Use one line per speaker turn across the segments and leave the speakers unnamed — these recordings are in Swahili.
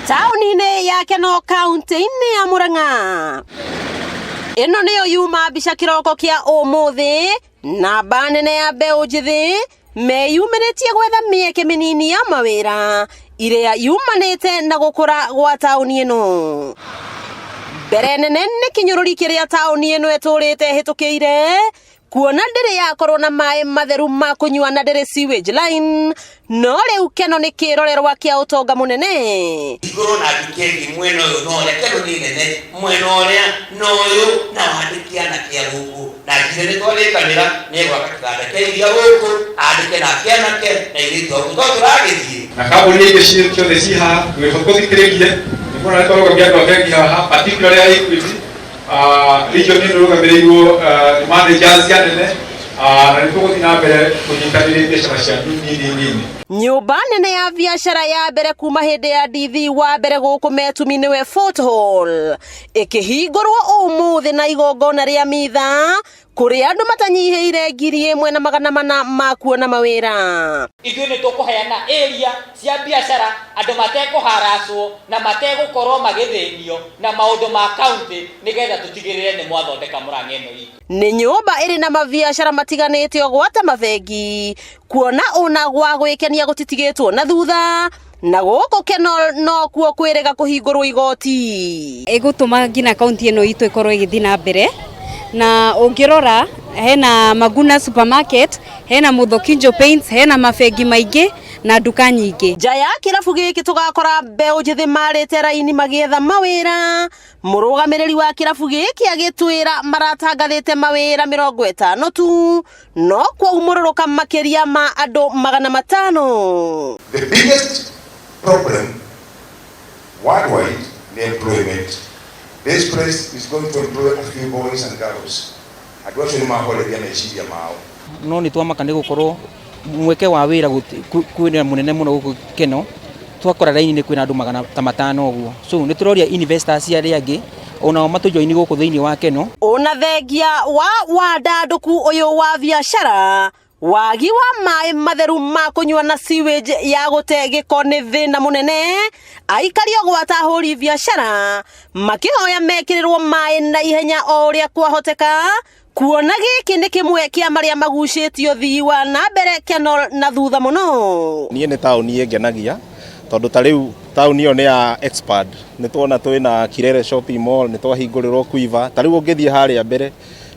Tauni-inĩ ya Keno kaunti-inĩ ya Murang'a. Ĩno nĩyo yuma mbica kĩroko kĩa ũmũthĩ, namba nene ya mbeũ njĩthĩ meyumĩrĩtie gwetha mĩeke mĩnini ya mawĩra ĩrĩa yumanĩte na gũkũra gwa taũni ĩno. Mbere nene nĩ kĩnyũrũri kĩrĩa taũni ĩno ĩtũrĩte hĩtũkĩire, kuona ndĩrĩ yakorwo na maĩ matheru ma kũnyua na ndĩrĩ sewage line, no rĩu Keno nĩ kĩrorerwa kĩa ũtonga mũnene.
Igũrũ na ndukĩgi mwena ũyũ no ũrĩa Keno nĩ nene mwena ũrĩa no ũyũ na wandĩki anake a gũkũ na njĩra nĩ twarĩkanĩra nĩ gwaka kĩganda kĩa iria gũkũ andĩke nake anake na airĩtu aku to tũragĩthiĩ
na kambuni icio ciothe ciĩ haha twĩhokũthikĩrĩrie nĩ kuona nĩ twarũgamia andũ a bengi haha particularly ya Equity region nĩ rũgamĩrĩirwo managers anene na nĩ tũgũthiĩ na mbere kũnyitanĩra biacara cia nini.
Nyũmba nene ya biacara ya mbere kuma hĩndĩ ya ndithi wa mbere gũkũ Metumi nĩwe Fort Hall ĩkĩhingũrwo ũmũthĩ na igongona rĩa mitha kũrĩ andũ matanyihĩire 1,400 ma kuona mawĩra.
Ithuĩ nĩ tũkũheana area cia biacara andũ matekũharacwo na mategũkorwo magĩthĩnio na maũndũ ma county nĩgetha tũtigĩrĩre nĩ mwathondeka Murang'a ĩno itũ.
Nĩ nyũmba ĩrĩ na mabiacara matiganĩte gwata mabengi, kuona ona gwa gwĩkenia gũtitigĩtwo na thutha, na gũkũ Keno no kuo kwĩrĩga kũhingũrwo igoti.
Ĩgũtũma nginya kaunti ĩno itũ ĩkorwo ĩgĩthiĩ na mbere, na ũngĩrora hena Maguna supermarket, hena Muthokinjo Paints, hena mabengi maingĩ na nduka nyingĩ.
Nja ya kĩrabu gĩkĩ tũgakora mbeũ njĩthĩ marĩte raini magĩetha mawĩra. Mũrũgamĩrĩri wa kĩrabu gĩkĩ agĩtwĩra maratangathĩte mawĩra 50 tu, no kwaumũrũrũka makĩria ma andũ 500.
The biggest problem worldwide is employment. This place is going to employ a few boys and girls. Adwacho ni mahole ya meciria mao.
No nĩ twamaka nĩ gũkorwo mweke wa wĩra kwĩna mũnene mũno gũkũ Keno. Twakora raini nĩ kwĩna andũ 500 ũguo. So nĩ tũroria investors arĩa angĩ onao matũjoini gũkũ thĩinĩ wa Keno.
Ona thengia wa wandandũku ũyũ wa biacara, wagi wa maĩ matheru ma kũnyua na sewage ya gũte gĩko nĩ thĩna mũnene, aikari gwata hũri biacara makĩhoya mekĩrĩrwo maĩ na ihenya o ũrĩa kwahoteka, kuona gĩkĩ nĩ kĩmwe kĩa marĩa magucĩtio ũthii wa na mbere Keno na thutha mũno.
Niĩ nĩ taũni ĩngenagia tondũ ta rĩu taũni ĩyo nĩ ya expert. Nĩ tuona twĩna Kirere shopping mall, nĩ twahingũrĩrwo Quiver. Ta rĩu ũngĩthiĩ harĩa mbere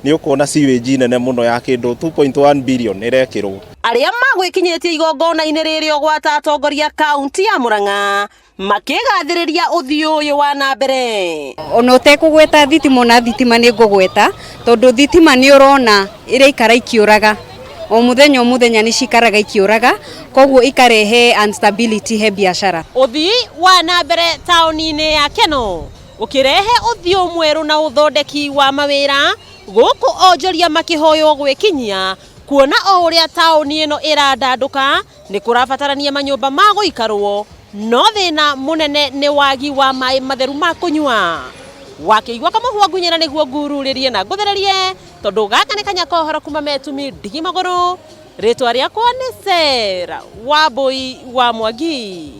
nĩ ũkuona sewage nene mũno ya kĩndũ 2.1 billion ĩrekĩrwo. Arĩa
magwĩkinyĩtie igongona-inĩ rĩrĩ gwata atongoria kaunti ya Murang'a makĩgathĩrĩria ũthii ũyũ wa na mbere.
Ona ũtekũgweta thitima na thitima nĩ ngũgweta tondũ thitima nĩ ũrona ĩrĩa ikara ikĩũraga o mũthenya nĩ cikaraga ikĩũraga, koguo ikarehe instability he biacara.
Ũthii wa na mbere taũni-inĩ ya Keno ũkĩrehe ũthio mwerũ na ũthondeki wa mawĩra gũkũ onjoria makĩhoywo gwĩkinyia, kuona o ũrĩa taũni ĩno ĩrandandũka nĩ kũrabatarania manyũmba ma gũikarwo, no thĩna mũnene nĩ wagi wa maĩ matheru ma kũnyua. Wakĩigua Kamũhua Ngunyĩra nĩguo ngururĩrie na ngũthererie tondũ gaka nĩ Kanyakohoro kuma Metumi Ndigimagũrũ. Rĩtwa rĩakwa nĩ Sarah Wambui wa Mwangi.